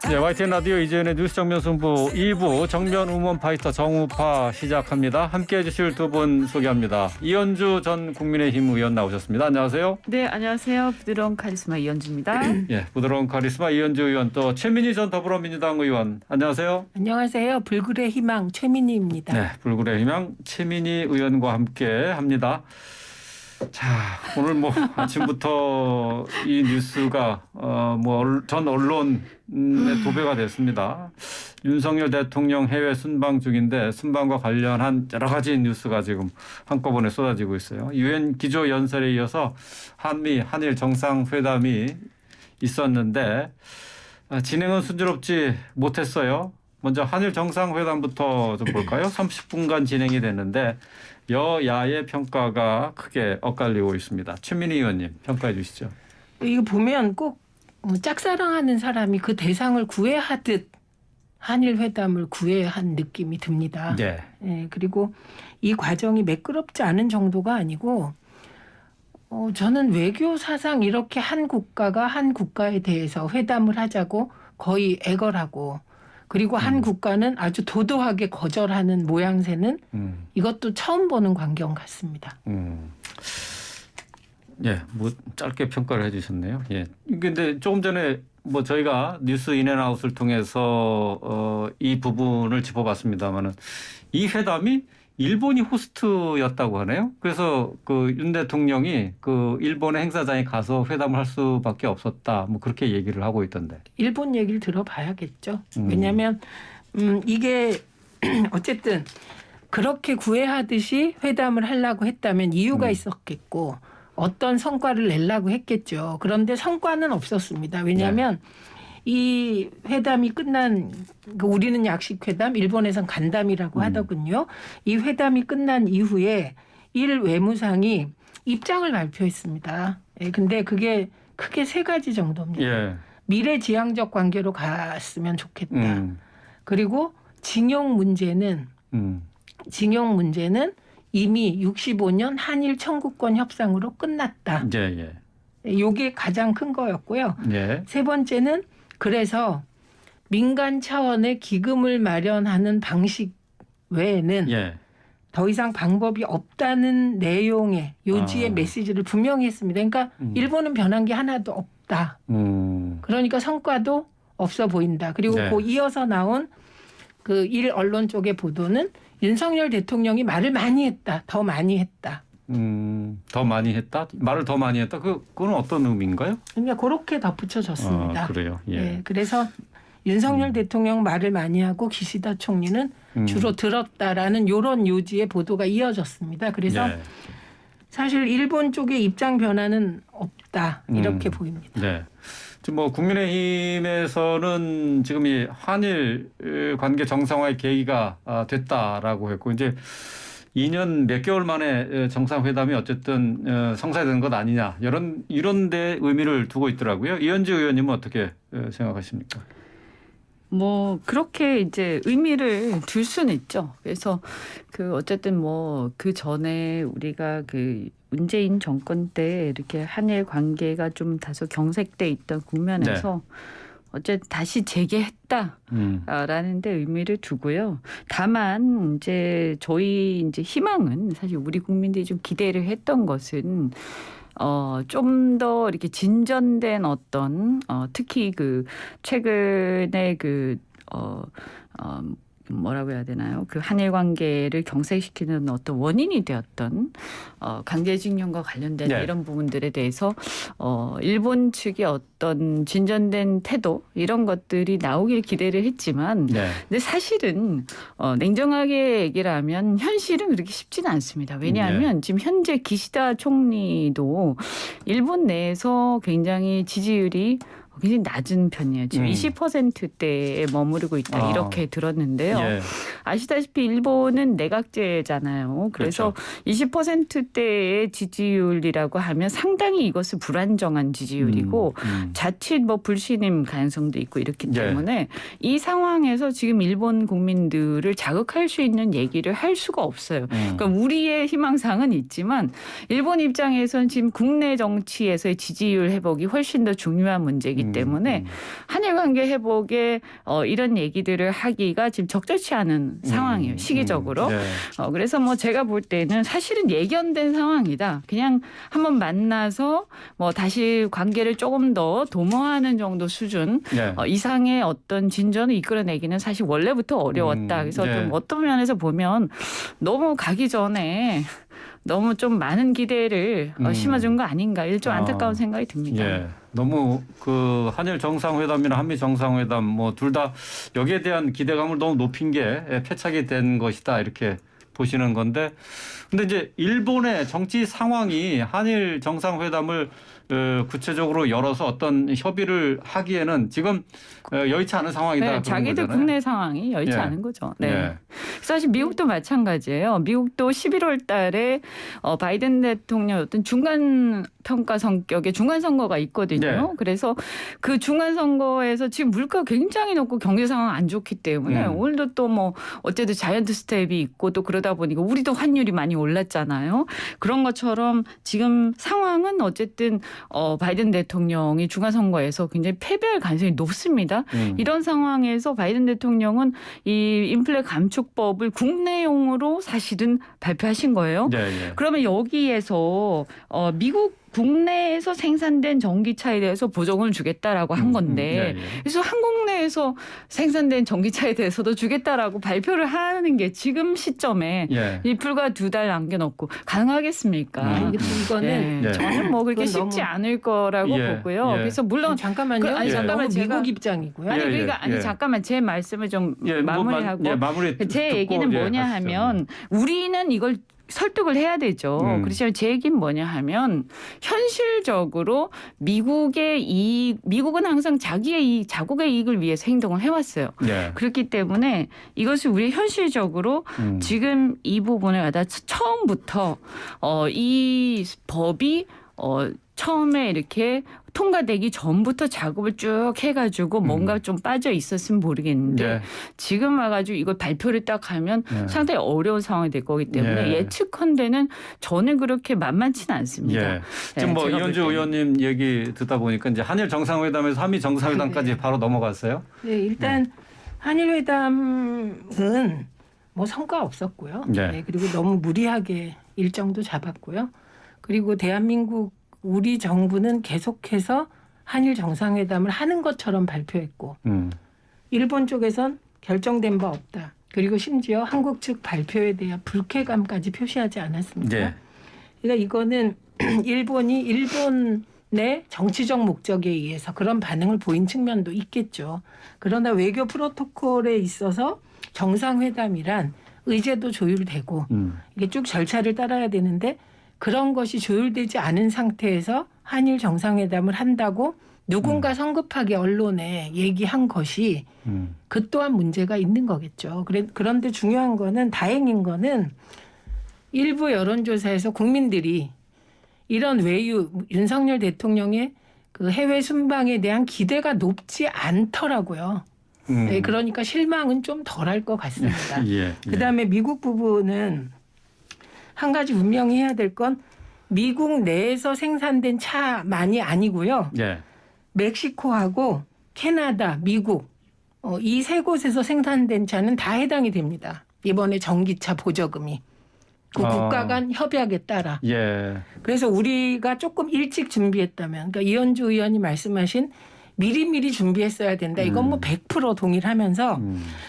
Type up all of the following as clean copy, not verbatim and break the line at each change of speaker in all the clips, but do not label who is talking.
네, YTN 라디오 이재현의 뉴스 정면 승부 2부 정면 우먼 파이터 정우파 시작합니다. 함께해 주실 두 분 소개합니다. 이현주 전 국민의힘 의원 나오셨습니다. 안녕하세요.
네, 안녕하세요. 부드러운 카리스마 이현주입니다.
예, 부드러운 카리스마 이현주 의원, 또 최민희 전 더불어민주당 의원. 안녕하세요.
안녕하세요. 불굴의 희망 최민희입니다.
네, 불굴의 희망 최민희 의원과 함께 합니다. 자, 오늘 뭐 아침부터 이 뉴스가 전 언론에 도배가 됐습니다. 윤석열 대통령 해외 순방 중인데 순방과 관련한 여러 가지 뉴스가 지금 한꺼번에 쏟아지고 있어요. 유엔 기조 연설에 이어서 한일 정상회담이 있었는데 진행은 순조롭지 못했어요. 먼저 한일 정상회담부터 좀 볼까요? 30분간 진행이 됐는데 여야의 평가가 크게 엇갈리고 있습니다. 최민희 의원님 평가해 주시죠.
이거 보면 꼭 짝사랑하는 사람이 그 대상을 구애하듯 한일 회담을 구애한 느낌이 듭니다.
네.
예, 그리고 이 과정이 매끄럽지 않은 정도가 아니고 저는 외교 사상 이렇게 한 국가가 한 국가에 대해서 회담을 하자고 거의 애걸하고 그리고 한 국가는 아주 도도하게 거절하는 모양새는 이것도 처음 보는 광경 같습니다.
예, 뭐 짧게 평가를 해주셨네요. 예. 근데 조금 전에 뭐 저희가 뉴스 인앤아웃을 통해서 이 부분을 짚어봤습니다만은 이 회담이 일본이 호스트였다고 하네요. 그래서 그 윤 대통령이 그 일본의 행사장에 가서 회담을 할 수밖에 없었다. 뭐 그렇게 얘기를 하고 있던데.
일본 얘기를 들어봐야겠죠. 왜냐하면 이게 어쨌든 그렇게 구애하듯이 회담을 하려고 했다면 이유가 있었겠고 어떤 성과를 내려고 했겠죠. 그런데 성과는 없었습니다. 왜냐하면 이 회담이 끝난 우리는 약식회담, 일본에선 간담이라고 하더군요. 이 회담이 끝난 이후에 일 외무상이 입장을 발표했습니다. 근데 그게 크게 세 가지 정도입니다.
예.
미래지향적 관계로 갔으면 좋겠다. 그리고 징용 문제는 이미 65년 한일 청구권 협상으로 끝났다.
예.
이게 가장 큰 거였고요.
예.
세 번째는 그래서 민간 차원의 기금을 마련하는 방식 외에는 더 이상 방법이 없다는 내용의 요지의 메시지를 분명히 했습니다. 그러니까 일본은 변한 게 하나도 없다. 그러니까 성과도 없어 보인다. 그리고 그 이어서 나온 그 일 언론 쪽의 보도는 윤석열 대통령이 말을 많이 했다. 더 많이 했다.
더 많이 했다? 말을 더 많이 했다? 그건 어떤 의미인가요?
그러니까 그렇게 덧붙여졌습니다.
그래요. 예.
네, 그래서 윤석열 대통령 말을 많이 하고 기시다 총리는 주로 들었다라는 이런 요지의 보도가 이어졌습니다. 그래서 사실 일본 쪽의 입장 변화는 없다 이렇게 보입니다.
네. 지금 뭐 국민의힘에서는 지금 이 한일 관계 정상화의 계기가 됐다라고 했고 이제 2년 몇 개월 만에 정상회담이 어쨌든 성사되는 것 아니냐 이런 데 의미를 두고 있더라고요. 이현주 의원님은 어떻게 생각하십니까?
뭐 그렇게 이제 의미를 둘 수는 있죠. 그래서 그 어쨌든 뭐 그 전에 우리가 그 문재인 정권 때 이렇게 한일 관계가 좀 다소 경색돼 있던 국면에서 어쨌든 다시 재개했다라는 데 의미를 두고요. 다만 이제 저희 이제 희망은 사실 우리 국민들이 좀 기대를 했던 것은 좀 더 이렇게 진전된 어떤 특히 그 최근에 뭐라고 해야 되나요? 그 한일 관계를 경색시키는 어떤 원인이 되었던 강제징용과 관련된 이런 부분들에 대해서 일본 측의 어떤 진전된 태도 이런 것들이 나오길 기대를 했지만 근데 사실은 냉정하게 얘기를 하면 현실은 그렇게 쉽지는 않습니다. 왜냐하면 지금 현재 기시다 총리도 일본 내에서 굉장히 지지율이 굉장히 낮은 편이에요. 지금 20%대에 머무르고 있다 이렇게 들었는데요. 아시다시피 일본은 내각제잖아요. 그래서 그렇죠. 20%대의 지지율이라고 하면 상당히 이것은 불안정한 지지율이고 자칫 뭐 불신임 가능성도 있고 이렇기 때문에 이 상황에서 지금 일본 국민들을 자극할 수 있는 얘기를 할 수가 없어요. 그러니까 우리의 희망사항은 있지만 일본 입장에서는 지금 국내 정치에서의 지지율 회복이 훨씬 더 중요한 문제이기 때문에 한일 관계 회복에 이런 얘기들을 하기가 지금 적절치 않은 상황이에요. 시기적으로.
네.
그래서 뭐 제가 볼 때는 사실은 예견된 상황이다. 그냥 한번 만나서 뭐 다시 관계를 조금 더 도모하는 정도 수준
네.
이상의 어떤 진전을 이끌어내기는 사실 원래부터 어려웠다. 그래서
네.
좀 어떤 면에서 보면 너무 가기 전에 너무 좀 많은 기대를 심어준 거 아닌가 좀 안타까운 생각이 듭니다.
예. 너무 그 한일 정상회담이나 한미 정상회담 뭐 둘 다 여기에 대한 기대감을 너무 높인 게 패착이 된 것이다 이렇게 보시는 건데, 근데 이제 일본의 정치 상황이 한일 정상회담을 구체적으로 열어서 어떤 협의를 하기에는 지금 여의치 않은 상황이다.
네,
그런
자기들
거잖아요.
국내 상황이 여의치
예.
않은 거죠. 네.
예.
사실 미국도 마찬가지예요. 미국도 11월 달에 바이든 대통령 어떤 중간 평가 성격의 중간 선거가 있거든요.
네.
그래서 그 중간 선거에서 지금 물가가 굉장히 높고 경제 상황 안 좋기 때문에 오늘도 또 뭐 어쨌든 자이언트 스텝이 있고 또 그러다 보니까 우리도 환율이 많이 올랐잖아요. 그런 것처럼 지금 상황은 어쨌든 바이든 대통령이 중간 선거에서 굉장히 패배할 가능성이 높습니다. 이런 상황에서 바이든 대통령은 이 인플레 감축법을 국내용으로 사실은 발표하신 거예요.
예, 예.
그러면 여기에서 미국 국내에서 생산된 전기차에 대해서 보조금을 주겠다라고 한 건데
예, 예.
그래서 한국 내에서 생산된 전기차에 대해서도 주겠다라고 발표를 하는 게 지금 시점에
예.
이 불과 2달 남겨놓고 가능하겠습니까?
이거는
예.
저는 뭐 그렇게
그건
쉽지
너무-
않을 거라고
예.
보고요.
예.
그래서 물론
잠깐만요.
아니, 잠깐만,
너무
제가-
미국 입장이고요.
아니
예,
그러니까
예,
아니
예.
잠깐만 제 말씀을 좀
예,
마무리하고
마무리
제
듣고,
얘기는
예,
뭐냐
하시죠.
하면 우리는 이걸 설득을 해야 되죠. 그렇지만 제 얘기는 뭐냐 하면 현실적으로 미국은 항상 자국의 이익을 위해서 행동을 해왔어요.
예.
그렇기 때문에 이것을 우리 현실적으로 지금 이 부분을 갖다 처음부터 이 법이 처음에 이렇게 통과되기 전부터 작업을 쭉 해가지고 뭔가 좀 빠져 있었으면 모르겠는데
예.
지금 와가지고 이걸 발표를 딱 하면
예.
상당히 어려운 상황이 될 거기 때문에
예.
예측컨대는 저는 그렇게 만만치는 않습니다.
예. 지금 뭐
제가 볼
이현주
때는.
의원님 얘기 듣다 보니까 이제 한일 정상회담에서 한미 정상회담까지 바로 넘어갔어요.
네, 일단 한일 회담은 뭐 성과 없었고요.
네.
네, 그리고 너무 무리하게 일정도 잡았고요. 그리고 대한민국 우리 정부는 계속해서 한일 정상회담을 하는 것처럼 발표했고 일본 쪽에선 결정된 바 없다. 그리고 심지어 한국 측 발표에 대한 불쾌감까지 표시하지 않았습니다.
예.
그러니까 이거는 일본의 정치적 목적에 의해서 그런 반응을 보인 측면도 있겠죠. 그러나 외교 프로토콜에 있어서 정상회담이란 의제도 조율되고 이게 쭉 절차를 따라야 되는데 그런 것이 조율되지 않은 상태에서 한일 정상회담을 한다고 누군가 성급하게 언론에 얘기한 것이 그 또한 문제가 있는 거겠죠. 그런데 중요한 거는 다행인 거는 일부 여론조사에서 국민들이 이런 외유 윤석열 대통령의 그 해외 순방에 대한 기대가 높지 않더라고요. 네, 그러니까 실망은 좀 덜할 것 같습니다.
예.
그다음에 미국 부분은 한 가지 분명히 해야 될 건 미국 내에서 생산된 차만이 아니고요.
예.
멕시코하고 캐나다, 미국 이 세 곳에서 생산된 차는 다 해당이 됩니다. 이번에 전기차 보조금이. 그 국가 간 협약에 따라.
예.
그래서 우리가 조금 일찍 준비했다면 그러니까 이현주 의원이 말씀하신 미리미리 준비했어야 된다. 이건 뭐 100% 동일하면서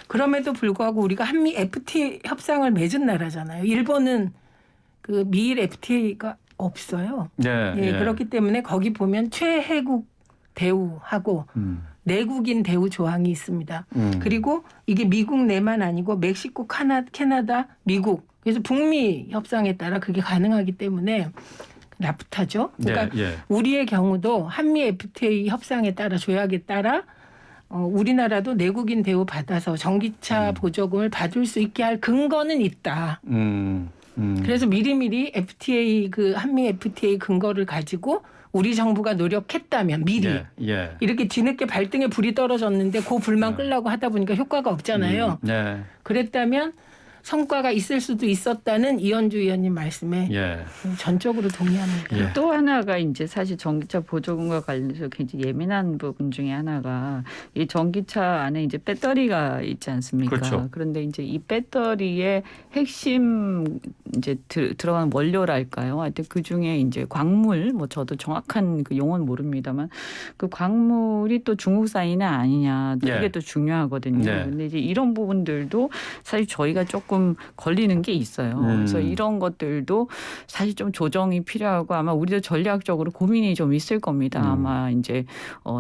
그럼에도 불구하고 우리가 한미 FTA 협상을 맺은 나라잖아요. 일본은 그 미일 FTA가 없어요.
예.
예, 그렇기 때문에 거기 보면 최혜국 대우하고 내국인 대우 조항이 있습니다. 그리고 이게 미국 내만 아니고 멕시코, 캐나다, 미국 그래서 북미 협상에 따라 그게 가능하기 때문에 나프타죠. 그러니까
예.
우리의 경우도 한미 FTA 협상에 따라 조약에 따라 우리나라도 내국인 대우 받아서 전기차 보조금을 받을 수 있게 할 근거는 있다. 그래서 미리미리 FTA 그 한미 FTA 근거를 가지고 우리 정부가 노력했다면 미리
예.
이렇게 뒤늦게 발등에 불이 떨어졌는데 그 불만 끌려고 하다 보니까 효과가 없잖아요.
예.
그랬다면 성과가 있을 수도 있었다는 이현주 의원님 말씀에
예.
전적으로 동의합니다.
예.
또 하나가 이제 사실 전기차 보조금과 관련해서 굉장히 예민한 부분 중에 하나가 이 전기차 안에 이제 배터리가 있지 않습니까?
그렇죠.
그런데 이제 이 배터리의 핵심 이제 들어가는 원료랄까요? 하여튼 그 중에 이제 광물, 뭐 저도 정확한 그 용어는 모릅니다만 그 광물이 또 중국산이냐 아니냐 또
예.
이게 또 중요하거든요.
네.
근데 이제 이런 부분들도 사실 저희가 조금 걸리는 게 있어요. 그래서 이런 것들도 사실 좀 조정이 필요하고 아마 우리도 전략적으로 고민이 좀 있을 겁니다. 아마 이제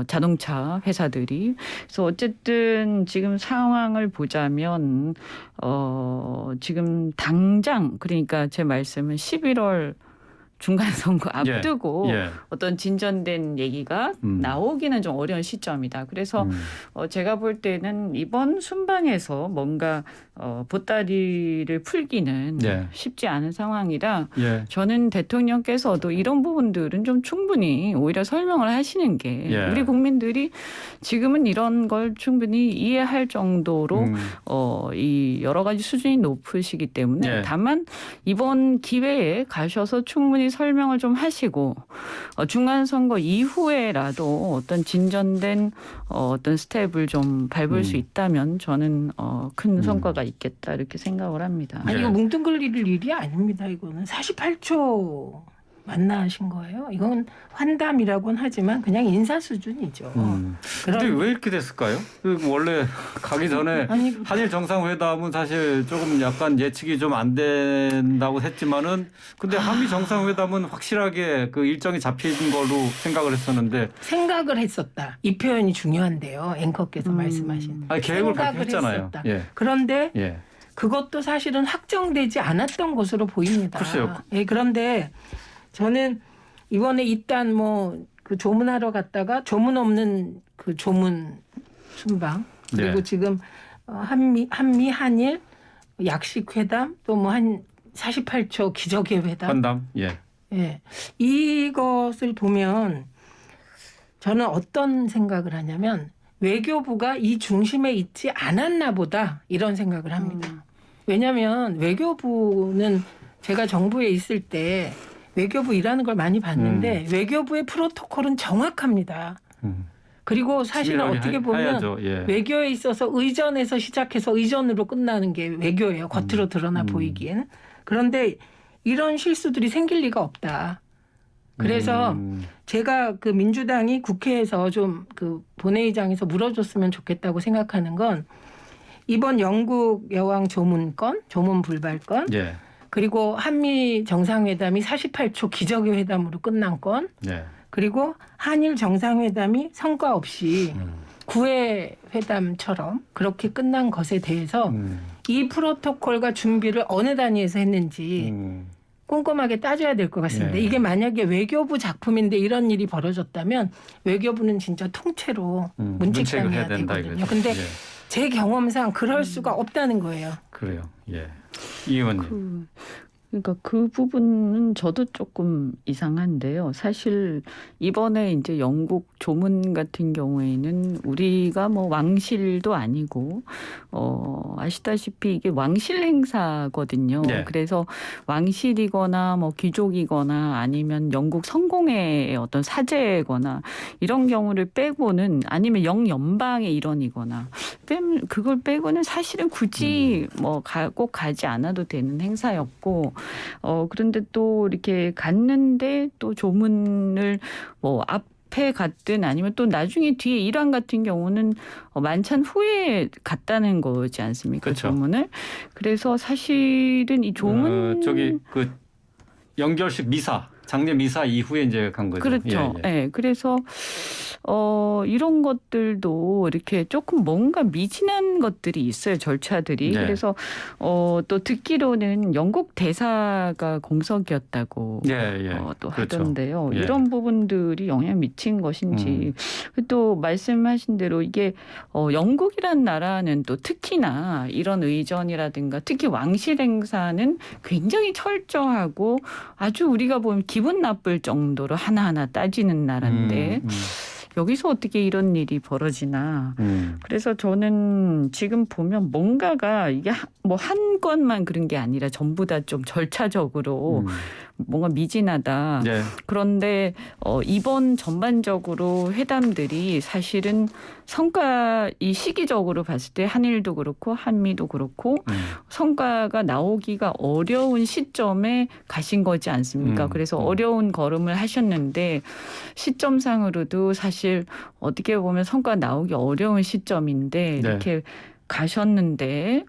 자동차 회사들이. 그래서 어쨌든 지금 상황을 보자면 지금 당장 그러니까 제 말씀은 11월 중간선거 앞두고
예.
어떤 진전된 얘기가 나오기는 좀 어려운 시점이다. 그래서 제가 볼 때는 이번 순방에서 뭔가 보따리를 풀기는
예.
쉽지 않은 상황이라
예.
저는 대통령께서도 이런 부분들은 좀 충분히 오히려 설명을 하시는 게
예.
우리 국민들이 지금은 이런 걸 충분히 이해할 정도로 이 여러 가지 수준이 높으시기 때문에
예.
다만 이번 기회에 가셔서 충분히 설명을 좀 하시고 중간선거 이후에라도 어떤 진전된 어떤 스텝을 좀 밟을 수 있다면 저는 큰 성과가 있겠다 이렇게 생각을 합니다.
아니
예.
이거 뭉뚱그릴 일이 아닙니다. 이거는 48초 만나신 거예요. 이건 환담이라고는 하지만 그냥 인사 수준이죠.
근데 왜 이렇게 됐을까요? 그 원래 가기 전에
아니,
한일 정상회담은 사실 조금 약간 예측이 좀 안 된다고 했지만은 근데 한미 정상회담은 확실하게 그 일정이 잡힌 걸로 생각을 했었는데
생각을 했었다. 이 표현이 중요한데요. 앵커께서 말씀하신.
아니, 계획을 그렇게
생각을
했잖아요.
했었다.
예.
그런데
예.
그것도 사실은 확정되지 않았던 것으로 보입니다.
글쎄요.
예, 그런데 저는 이번에 일단 뭐 그 조문하러 갔다가 조문 없는 그 조문 순방 그리고
네.
지금 한미 한일 약식 회담 또 뭐 한 48초 기적의 회담
환담. 예.
예. 이것을 보면 저는 어떤 생각을 하냐면 외교부가 이 중심에 있지 않았나 보다 이런 생각을 합니다. 왜냐하면 외교부는 제가 정부에 있을 때 외교부 일하는 걸 많이 봤는데 외교부의 프로토콜은 정확합니다. 그리고 사실은 어떻게 보면
해야죠. 예.
외교에 있어서 의전에서 시작해서 의전으로 끝나는 게 외교예요. 겉으로 드러나 보이기에는. 그런데 이런 실수들이 생길 리가 없다. 그래서 제가 그 민주당이 국회에서 좀 그 본회의장에서 물어줬으면 좋겠다고 생각하는 건 이번 영국 여왕 조문건, 조문 불발건,
예.
그리고 한미 정상회담이 48초 기적의 회담으로 끝난 건,
예.
그리고 한일 정상회담이 성과 없이 9회 회담처럼 그렇게 끝난 것에 대해서 이 프로토콜과 준비를 어느 단위에서 했는지 꼼꼼하게 따져야 될 것 같습니다.
네.
이게 만약에 외교부 작품인데 이런 일이 벌어졌다면 외교부는 진짜 통째로 문책당해야
해야 된다
되거든요.
이거죠.
근데
예.
제 경험상 그럴 수가 없다는 거예요.
그래요. 예. 이 의원님.
그러니까 그 부분은 저도 조금 이상한데요. 사실 이번에 이제 영국 조문 같은 경우에는 우리가 뭐 왕실도 아니고 아시다시피 이게 왕실 행사거든요.
네.
그래서 왕실이거나 뭐 귀족이거나 아니면 영국 성공의 어떤 사제거나 이런 경우를 빼고는 아니면 영연방의 일원이거나 그걸 빼고는 사실은 굳이 뭐 꼭 가지 않아도 되는 행사였고 그런데 또 이렇게 갔는데 또 조문을 뭐 앞에 갔든 아니면 또 나중에 뒤에 일환 같은 경우는 만찬 후에 갔다는 거지 않습니까?
그렇죠.
조문을. 그래서 사실은 이 조문
저기 그 연결식 미사, 장례 미사 이후에 이제 간 거죠.
그렇죠.
예, 예.
네, 그래서 이런 것들도 이렇게 조금 뭔가 미진한 것들이 있어요. 절차들이.
네.
그래서 또 듣기로는 영국 대사가 공석이었다고
예, 예.
또
그렇죠.
하던데요.
예.
이런 부분들이 영향 미친 것인지 또 말씀하신 대로 이게 영국이란 나라는 또 특히나 이런 의전이라든가 특히 왕실 행사는 굉장히 철저하고 아주 우리가 보면 기분 나쁠 정도로 하나하나 따지는 나라인데 여기서 어떻게 이런 일이 벌어지나. 그래서 저는 지금 보면 뭔가가 이게 뭐 한 건만 그런 게 아니라 전부 다 좀 절차적으로 뭔가 미진하다.
예.
그런데 이번 전반적으로 회담들이 사실은 성과 이 시기적으로 봤을 때 한일도 그렇고 한미도 그렇고 성과가 나오기가 어려운 시점에 가신 거지 않습니까? 그래서 어려운 걸음을 하셨는데 시점상으로도 사실 어떻게 보면 성과 나오기 어려운 시점인데 이렇게 가셨는데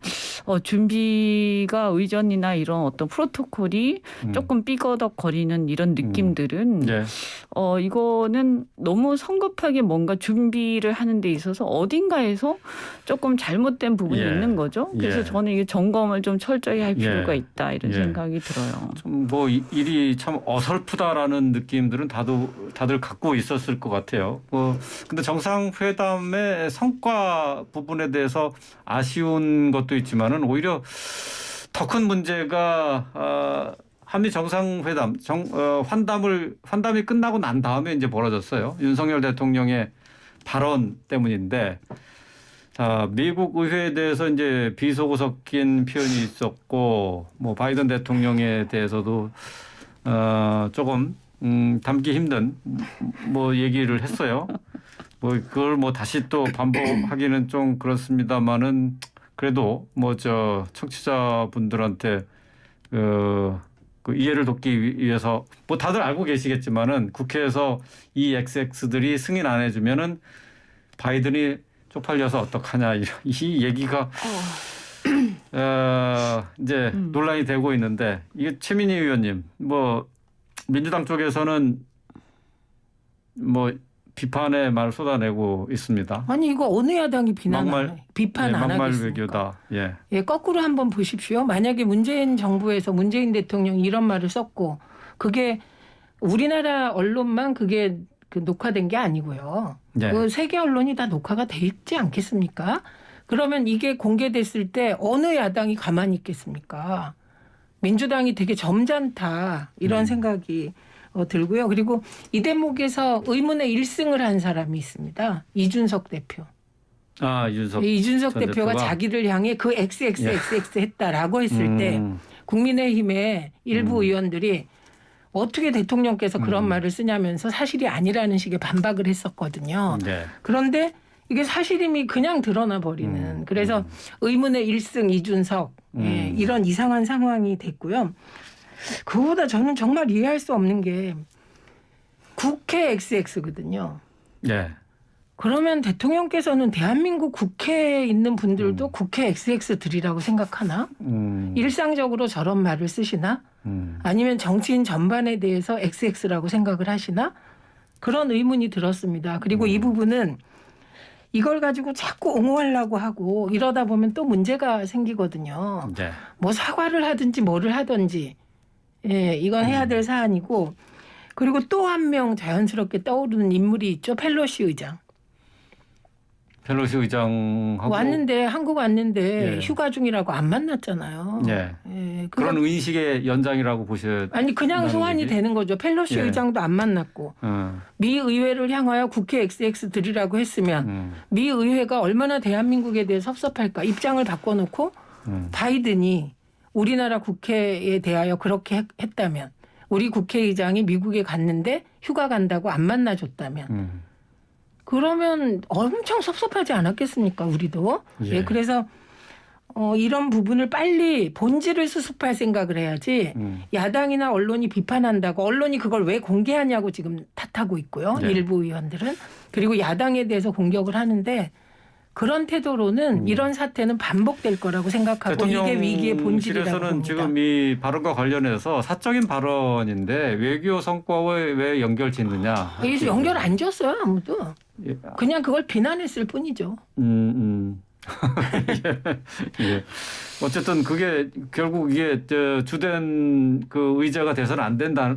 준비가 의전이나 이런 어떤 프로토콜이 조금 삐거덕거리는 이런 느낌들은 이거는 너무 성급하게 뭔가 준비를 하는 데 있어서 어딘가에서 조금 잘못된 부분이 있는 거죠. 그래서 저는 이게 점검을 좀 철저히 할 필요가 있다 이런 생각이 들어요.
좀 뭐 일이 참 어설프다라는 느낌들은 다들 갖고 있었을 것 같아요. 근데 정상회담의 성과 부분에 대해서 아쉬운 것도 있지만은 오히려 더 큰 문제가 한미 정상회담 환담이 끝나고 난 다음에 이제 벌어졌어요. 윤석열 대통령의 발언 때문인데, 자, 미국 의회에 대해서 이제 비속어 섞인 표현이 있었고, 뭐 바이든 대통령에 대해서도 조금 담기 힘든 뭐 얘기를 했어요. 뭐 그걸 뭐 다시 또 반복하기는 좀 그렇습니다만은 그래도 뭐 청취자분들한테 그 이해를 돕기 위해서 뭐 다들 알고 계시겠지만은 국회에서 이 XX들이 승인 안 해주면은 바이든이 쪽팔려서 어떡하냐 이 얘기가 이제 논란이 되고 있는데 이게 최민희 의원님 뭐 민주당 쪽에서는 뭐 비판의 말을 쏟아내고 있습니다.
아니 이거 어느 야당이 비판 안
막말
하겠습니까?
외교다.
거꾸로 한번 보십시오. 만약에 문재인 정부에서 문재인 대통령이 이런 말을 썼고 그게 우리나라 언론만 그게 녹화된 게 아니고요. 그 세계 언론이 다 녹화가 돼 있지 않겠습니까? 그러면 이게 공개됐을 때 어느 야당이 가만히 있겠습니까? 민주당이 되게 점잖다 이런 생각이 들고요. 그리고 이 대목에서 의문의 1승을 한 사람이 있습니다. 이준석 대표. 이준석 대표가 자기를 향해 그 XXXX 했다라고 했을 때 국민의힘의 일부 의원들이 어떻게 대통령께서 그런 말을 쓰냐면서 사실이 아니라는 식의 반박을 했었거든요. 그런데 이게 사실임이 그냥 드러나 버리는. 그래서 의문의 1승 이준석 이런 이상한 상황이 됐고요. 그거보다 저는 정말 이해할 수 없는 게 국회 XX거든요. 그러면 대통령께서는 대한민국 국회에 있는 분들도 국회 XX들이라고 생각하나? 일상적으로 저런 말을 쓰시나? 아니면 정치인 전반에 대해서 XX라고 생각을 하시나? 그런 의문이 들었습니다. 그리고 이 부분은 이걸 가지고 자꾸 옹호하려고 하고 이러다 보면 또 문제가 생기거든요. 뭐 사과를 하든지 뭐를 하든지 이건 해야 될 사안이고 그리고 또 한 명 자연스럽게 떠오르는 인물이 있죠. 펠로시 의장.
펠로시 의장하고
한국 왔는데 휴가 중이라고 안 만났잖아요.
그런 의식의 연장이라고 보셔야
아니 그냥 소환이 되는 거죠. 펠로시 의장도 안 만났고 미 의회를 향하여 국회 XX들이라고 했으면 미 의회가 얼마나 대한민국에 대해 섭섭할까. 입장을 바꿔놓고 바이든이 우리나라 국회에 대하여 그렇게 했다면 우리 국회의장이 미국에 갔는데 휴가 간다고 안 만나줬다면 그러면 엄청 섭섭하지 않았겠습니까? 우리도. 그래서 이런 부분을 빨리 본질을 수습할 생각을 해야지 야당이나 언론이 비판한다고 언론이 그걸 왜 공개하냐고 지금 탓하고 있고요. 일부 의원들은. 그리고 야당에 대해서 공격을 하는데 그런 태도로는 이런 사태는 반복될 거라고 생각하고 이게 위기의 본질이라고 봅니다.
대통령실에서는 지금 이 발언과 관련해서 사적인 발언인데 외교 성과와 왜 연결 짓느냐.
여기서 연결 안 지었어요 아무도. 그냥 그걸 비난했을 뿐이죠.
어쨌든 그게 결국 이게 주된 그 의제가 돼서는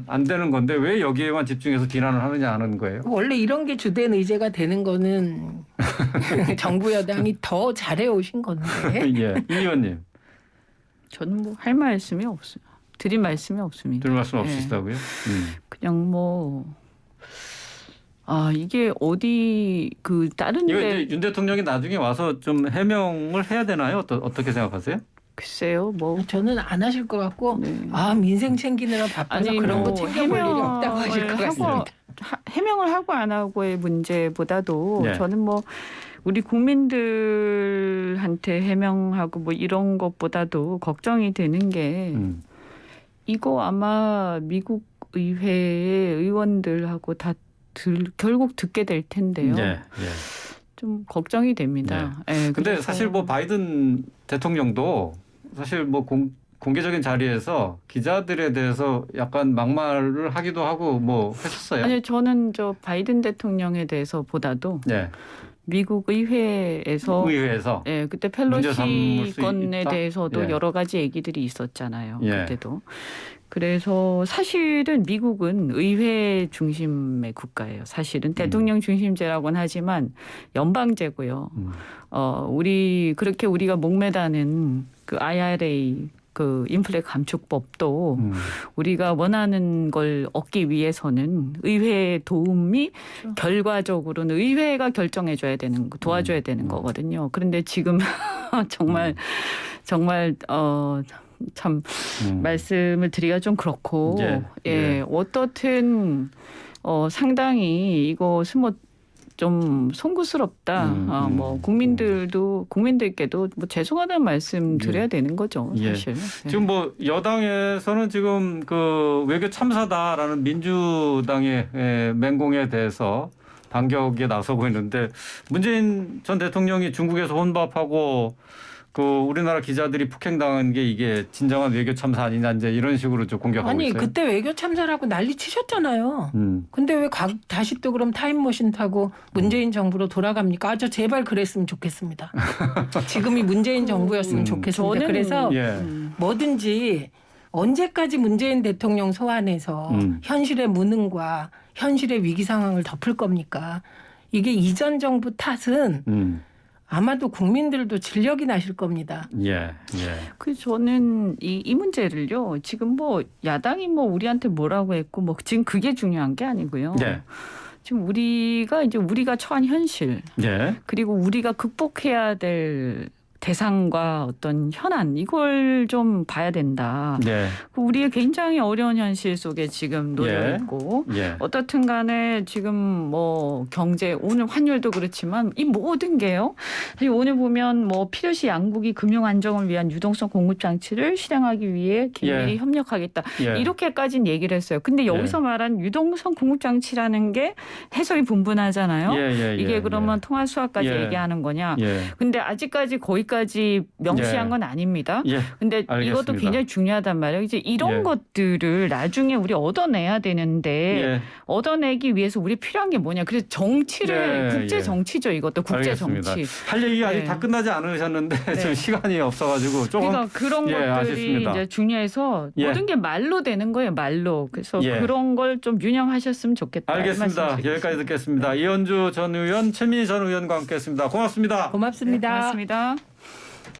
안 되는 건데 왜 여기에만 집중해서 비난을 하느냐 하는 거예요.
원래 이런 게 주된 의제가 되는 거는 정부 여당이 더 잘해 오신 건데.
이 의원님.
저는 뭐 할 말씀이 없어요. 드릴 말씀이 없습니다.
드릴 말씀 없으시다고요?
그냥 뭐. 이게 어디 다른
이거
데
이제 윤 대통령이 나중에 와서 좀 해명을 해야 되나요? 어떻게 생각하세요?
글쎄요, 뭐
저는 안 하실 것 같고
네.
민생 챙기느라 바빠서
아니,
그런
뭐
거 챙겨볼 일이 없다고 하실 것 같습니다.
해명을 하고 안 하고의 문제보다도
네.
저는 뭐 우리 국민들한테 해명하고 뭐 이런 것보다도 걱정이 되는 게 이거 아마 미국 의회의 의원들하고 다 결국 듣게 될 텐데요.
예.
좀 걱정이 됩니다. 네.
근데
그래서
사실 뭐 바이든 대통령도 사실 뭐 공개적인 자리에서 기자들에 대해서 약간 막말을 하기도 하고 뭐 했었어요.
아니요, 저는 저 바이든 대통령에 대해서 보다도
네.
미국 의회에서 예, 그때
문제 삼을
펠로시
수
건에
있다?
대해서도
예.
여러 가지 얘기들이 있었잖아요.
예.
그때도. 그래서 사실은 미국은 의회 중심의 국가예요. 사실은 대통령 중심제라고는 하지만 연방제고요. 우리 그렇게 우리가 목매다는 그 IRA 그 인플레 감축법도 우리가 원하는 걸 얻기 위해서는 의회의 도움이
그렇죠.
결과적으로는 의회가 결정해줘야 되는 도와줘야 되는 거거든요. 그런데 지금 정말 참 말씀을 드리기가 좀 그렇고 어떻든 상당히 이것은 뭐 좀 송구스럽다. 뭐 국민들께도 뭐 죄송하다는 말씀 드려야 되는 거죠. 사실.
지금 뭐 여당에서는 지금 그 외교 참사다라는 민주당의 맹공에 대해서 반격에 나서고 있는데 문재인 전 대통령이 중국에서 혼밥하고 그 우리나라 기자들이 폭행당한 게 이게 진정한 외교 참사 아니냐 이제 이런 식으로 좀 공격하고 있어요.
그때 외교 참사라고 난리 치셨잖아요. 근데 왜 다시 또 그럼 타임머신 타고 문재인 정부로 돌아갑니까? 저 제발 그랬으면 좋겠습니다. 지금이 문재인 정부였으면 좋겠습니다. 그래서 뭐든지 언제까지 문재인 대통령 소환해서 현실의 무능과 현실의 위기 상황을 덮을 겁니까? 이게 이전 정부 탓은 아마도 국민들도 진력이 나실 겁니다.
그 저는 이 문제를요. 지금 뭐 야당이 뭐 우리한테 뭐라고 했고 뭐 지금 그게 중요한 게 아니고요. 지금 우리가 처한 현실 그리고 우리가 극복해야 될 대상과 어떤 현안 이걸 좀 봐야 된다. 우리의 굉장히 어려운 현실 속에 지금 놓여 있고 어떻든 간에 지금 뭐 경제 오늘 환율도 그렇지만 이 모든 게요. 사실 오늘 보면 뭐 필요시 양국이 금융 안정을 위한 유동성 공급 장치를 실행하기 위해 긴밀히 협력하겠다. 이렇게까지는 얘기를 했어요. 근데 여기서 말한 유동성 공급 장치라는 게 해석이 분분하잖아요. 이게 그러면 통화 수화까지 얘기하는 거냐. 근데 아직까지 거기까지 명시한 건 아닙니다. 근데 이것도 굉장히 중요하단 말이에요. 이제 이런 것들을 나중에 우리 얻어내야 되는데 얻어내기 위해서 우리 필요한 게 뭐냐. 그래서 정치를 국제 정치죠. 이것도 국제 정치.
할 얘기가 아직 다 끝나지 않으셨는데 지금 시간이 없어가지고 조금
그러니까 그런 것들이
아쉽습니다.
이제 중요해서 모든 게 말로 되는 거예요. 말로. 그래서 그런 걸 좀 유념하셨으면 좋겠다.
알겠습니다. 여기까지 듣겠습니다. 이현주 전 의원, 최민희 전 의원과 함께했습니다. 고맙습니다.
고맙습니다.
고맙습니다.